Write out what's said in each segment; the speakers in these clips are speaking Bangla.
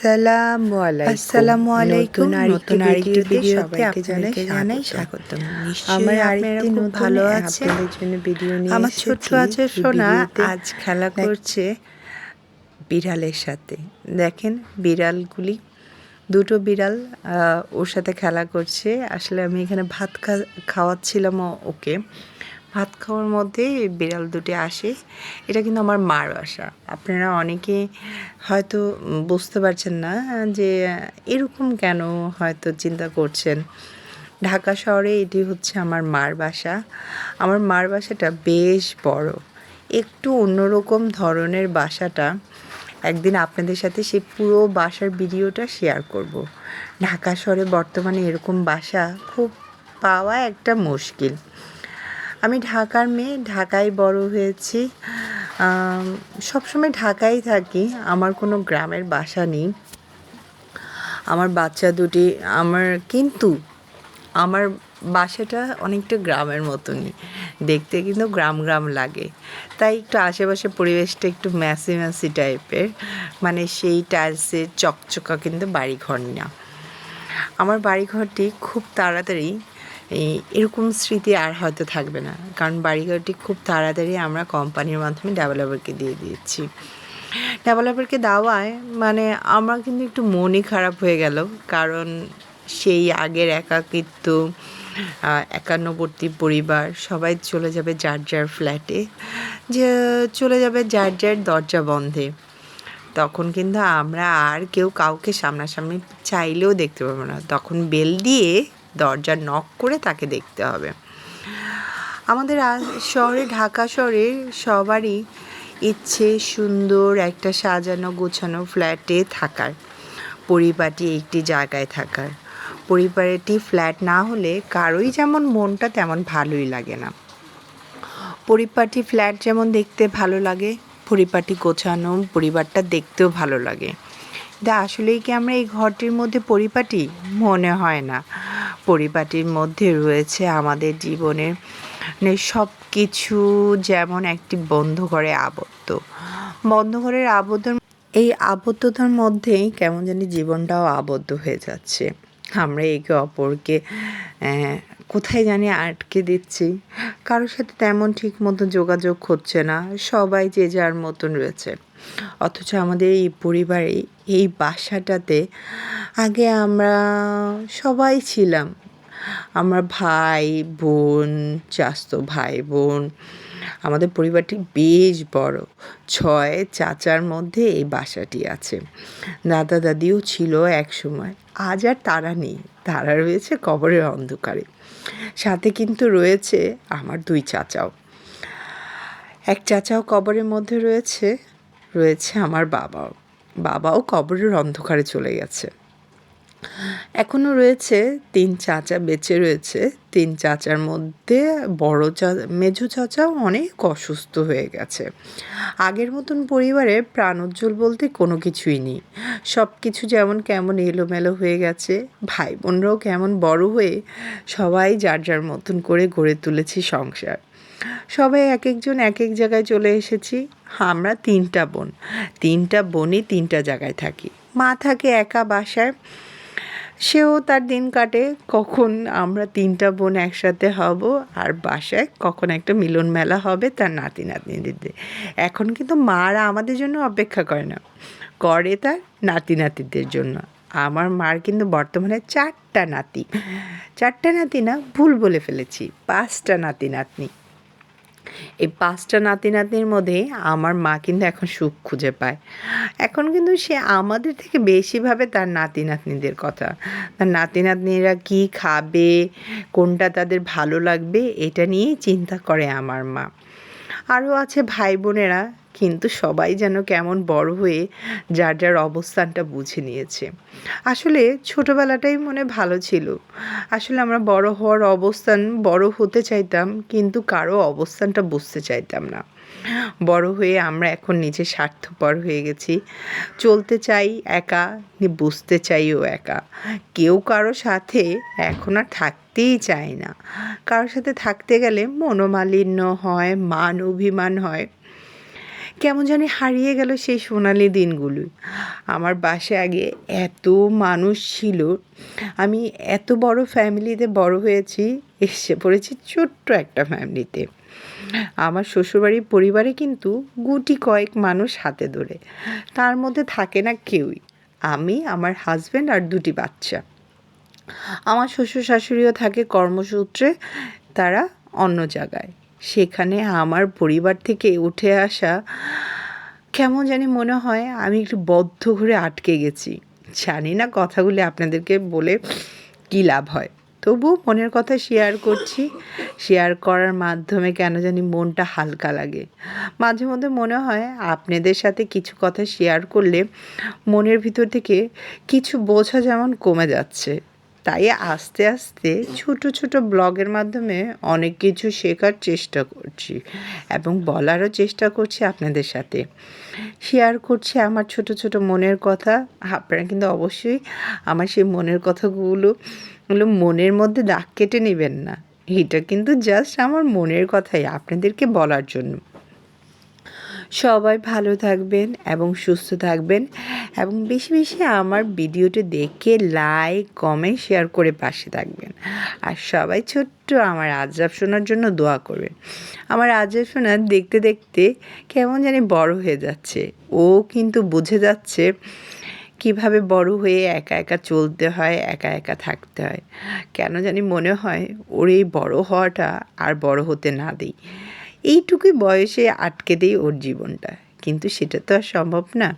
আসসালামু আলাইকুম। নতুন আরেকটি ভিডিওতে আপনাকে স্বাগতম। আমার আরেকটি নতুন ভালো আছে আপনাদের জন্য ভিডিও নিয়ে আমার এসেছি। ছোট্ট আছে সোনা আজ খেলা করছে বিড়ালের সাথে। দেখেন বিড়ালগুলি, দুটো বিড়াল ওর সাথে খেলা করছে। আসলে আমি এখানে ভাত খাওয়াচ্ছিলাম ওকে। ভাত খাওয়ার মধ্যে বিড়াল দুটি আসে। এটা কিন্তু আমার মার বাসা। আপনারা অনেকে হয়তো বুঝতে পারছেন না যে এরকম কেন হয়তো চিন্তা করছেন। ঢাকা শহরে এটি হচ্ছে আমার মার বাসা। আমার মার বাসাটা বেশ বড়, একটু অন্যরকম ধরনের বাসাটা। একদিন আপনাদের সাথে সেই পুরো বাসার ভিডিওটা শেয়ার করব। ঢাকা শহরে বর্তমানে এরকম বাসা খুব পাওয়া একটা মুশকিল। আমি ঢাকার মেয়ে, ঢাকায় বড় হয়েছি, সবসময় ঢাকায় থাকি। আমার কোনো গ্রামের বাসা নেই। আমার বাচ্চা দুটি কিন্তু আমার বাসাটা অনেকটা গ্রামের মতনই দেখতে, কিন্তু গ্রাম গ্রাম লাগে। তাই একটু আশেপাশে পরিবেশটা একটু ম্যাসি ম্যাসি টাইপের, মানে সেই টাইলসের চকচকা কিন্তু বাড়িঘর না। আমার বাড়িঘরটি খুব তাড়াতাড়ি এরকম স্মৃতি আর হয়তো থাকবে না, কারণ বাড়িঘরটি খুব তাড়াতাড়ি আমরা কোম্পানির মাধ্যমে ডেভেলপারকে দিয়ে দিয়েছি। ডেভেলপারকে দেওয়ায় মানে আমার কিন্তু একটু মনই খারাপ হয়ে গেল, কারণ সেই আগের একাকিত্ব, একান্নবর্তী পরিবার সবাই চলে যাবে যার যার ফ্ল্যাটে, যে চলে যাবে যার যার দরজা বন্ধে। তখন কিন্তু আমরা আর কেউ কাউকে সামনাসামনি চাইলেও দেখতে পাবো না। তখন বেল দিয়ে দরজা নক করে তাকে দেখতে হবে। আমাদের শহরে, ঢাকা শহরে সবারই ইচ্ছে সুন্দর একটা সাজানো গোছানো ফ্ল্যাটে থাকার, পরিপাটি একটি জায়গায় থাকার। পরিপাটি ফ্ল্যাট না হলে কারোই যেমন মনটা তেমন ভালোই লাগে না। পরিপাটি ফ্ল্যাট যেমন দেখতে ভালো লাগে, পরিপাটি গোছানো পরিবারটা দেখতেও ভালো লাগে। আসলেই কি আমরা এই ঘরটির মধ্যে পরিপাটি? মনে হয় না। পরিপাটির মধ্যে রয়েছে আমাদের জীবনের সব কিছু, যেমন একটি বন্ধ ঘরে আবদ্ধ। বন্ধ ঘরের এই আবদ্ধতার মধ্যেই কেমন জানি জীবনটাও আবদ্ধ হয়ে যাচ্ছে। আমরা একে অপরকে কোথায় জানি আটকে দিচ্ছি। কারোর সাথে তেমন ঠিক মতো যোগাযোগ হচ্ছে না, সবাই যে যার মতন রয়েছে। অথচ আমাদের এই পরিবারে, এই বাসাটাতে আগে আমরা সবাই ছিলাম। আমার ভাই বোন, চাচাতো ভাই বোন, আমাদের পরিবারটি বেশ বড়। 6 চাচার মধ্যে এই বাসাটি আছে। দাদা দাদিও ছিল এক সময়, আজ আর তারা নেই। তারা রয়েছে কবরের অন্ধকারে। সাথে কিন্তু রয়েছে আমার 2 চাচাও। এক চাচাও কবরের মধ্যে রয়েছে আমার বাবাও কবরের অন্ধকারে চলে গেছে। এখনও রয়েছে 3 চাচা বেঁচে রয়েছে। 3 চাচার মধ্যে মেজো চাচাও অনেক অসুস্থ হয়ে গেছে। আগের মতন পরিবারে প্রাণ উজ্জ্বল বলতে কোনো কিছুই নেই। সব কিছু যেমন কেমন এলোমেলো হয়ে গেছে। ভাই বোনরাও কেমন বড় হয়ে সবাই যার যার মতন করে গড়ে তুলেছি সংসার। সবাই এক একজন এক এক জায়গায় চলে এসেছি। আমরা 3টা বোন, 3টা বোনই 3টা জায়গায় থাকি। মা থাকে একা বাসায়, সেও তার দিন কাটে কখন আমরা 3টা বোন একসাথে হব, আর বাসায় কখন একটা মিলন মেলা হবে তার নাতি নাতনিদের। এখন কিন্তু মারা আমাদের জন্য অপেক্ষা করে না, করে তার নাতি নাতিদের জন্য। আমার মার কিন্তু বর্তমানে 4টা নাতি, 4টা নাতি না, ভুল বলে ফেলেছি, 5টা নাতি নাতনি। এই 5টা নাতি নাতনির মধ্যে আমার মা কিন্তু এখন সুখ খুঁজে পায়। এখন কিন্তু সে আমাদের থেকে বেশি ভাবে তার নাতি নাতনিদের কথা। তার নাতি নাতনিরা কী খাবে, কোনটা তাদের ভালো লাগবে, এটা নিয়েই চিন্তা করে আমার মা। আরও আছে ভাই বোনেরা, কিন্তু সবাই যেন কেমন বড় হয়ে যার যার অবস্থানটা বুঝে নিয়েছে। আসলে ছোটোবেলাটাই মনে ভালো ছিল। আসলে আমরা বড় হওয়ার বড় হতে চাইতাম, কিন্তু কারো অবস্থানটা বুঝতে চাইতাম না। বড় হয়ে আমরা এখন নিজে স্বার্থপর হয়ে গেছি। চলতে চাই একা, বুঝতে চাইও একা। কেউ কারো সাথে এখন আর থাকতেই চায় না। কারোর সাথে থাকতে গেলে মনোমালিন্য হয়, মান অভিমান হয়। কেমন জানি হারিয়ে গেল সেই সোনালি দিনগুলো। আমার বাসায় আগে এত মানুষ ছিল, আমি এত বড় ফ্যামিলিতে বড় হয়েছি, এসে পড়েছি ছোট্ট একটা ফ্যামিলিতে। আমার শ্বশুরবাড়ির পরিবারে কিন্তু গুটি কয়েক মানুষ হাতে ধরে, তার মধ্যে থাকে না কেউই, আমি, আমার হাজব্যান্ড আর 2টি বাচ্চা। আমার শ্বশুর শাশুড়িও থাকে কর্মসূত্রে, তারা অন্য জায়গায়। সেখানে আমার পরিবার থেকে উঠে আসা কেমন জানি মনে হয় আমি একটু বদ্ধ ঘরে আটকে গেছি। জানি না কথাগুলি আপনাদেরকে বলে কী লাভ হয়, তবু মনের কথা শেয়ার করছি। শেয়ার করার মাধ্যমে কেন জানি মনটা হালকা লাগে। মাঝে মধ্যে মনে হয় আপনাদের সাথে কিছু কথা শেয়ার করলে মনের ভিতর থেকে কিছু বোঝা যেমন কমে যাচ্ছে। তাই আস্তে আস্তে ছোট ছোট ব্লগের মাধ্যমে অনেক কিছু শেখার চেষ্টা করছি এবং বলারও চেষ্টা করছি আপনাদের সাথে। শেয়ার করছি আমার ছোট ছোট মনের কথা। আপনারা কিন্তু অবশ্যই আমার সেই মনের কথাগুলো মনের মধ্যে দাগ কেটে নেবেন না। এটা কিন্তু জাস্ট আমার মনের কথাই আপনাদেরকে বলার জন্য। সবাই ভালো থাকবেন এবং সুস্থ থাকবেন এবং বেশি বেশি আমার ভিডিওটি দেখে লাইক, কমেন্ট, শেয়ার করে পাশে থাকবেন। আর সবাই ছোট্ট আমার আজরাব সোনার জন্য দোয়া করবেন। আমার আজরাব সোনা দেখতে দেখতে কেমন জানি বড় হয়ে যাচ্ছে। ও কিন্তু বুঝে যাচ্ছে কীভাবে বড় হয়ে একা একা চলতে হয়, একা একা থাকতে হয়। কেন জানি মনে হয় ওর এই বড় হওয়াটা আর বড় হতে না দিই, এইটুকুই বয়সে আটকে দেই ওর জীবনটা, কিন্তু সেটা তো আর সম্ভব না।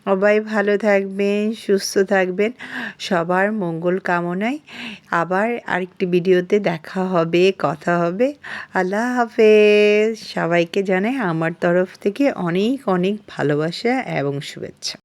সবাই ভালো থাকবেন, সুস্থ থাকবেন, সবার মঙ্গল কামনায় আবার আরেকটি ভিডিওতে দেখা হবে, কথা হবে। আল্লাহ হাফেজ। সবাইকে জানাই আমার তরফ থেকে অনেক অনেক ভালোবাসা এবং শুভেচ্ছা।